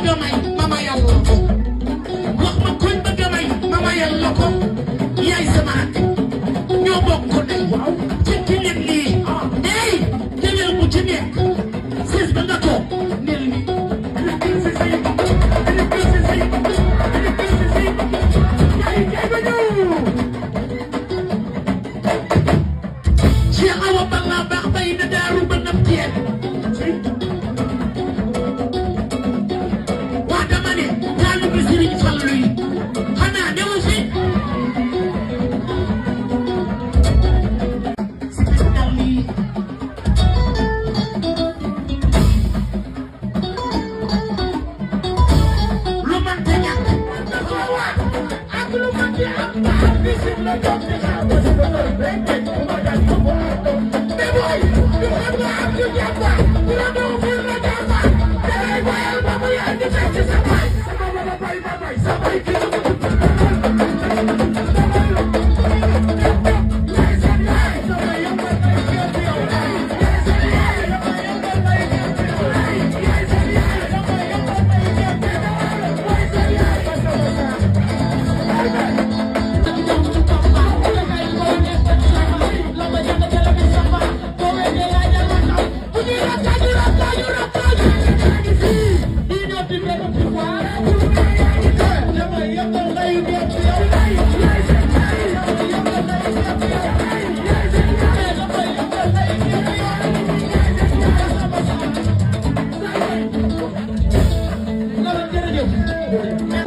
bëgg a may mama yàlla ko wax ma kuñ bëgg a may mama yàlla ko yaay sama at ñoo bokk ndey ci ki leen lii ey jëleel bu ci nekk sis ba nga toog nel ni ci awa ba nga baax bay na daaru ba nam teen waa dama ne taalu bi Sëriñ Fallu yi xanaa newu fi lu man te ñàkk dafa waat ak lu man te am bisim la doon di xaar ba si ba doon rek ma dal ko bu àndoon mais booy du xam nga am lu jàmba bu la doon ful la jàmba dalay boyal ba mu yaa di fekk sa bay sama wala bay ba bay sa bay ki Jërëjëf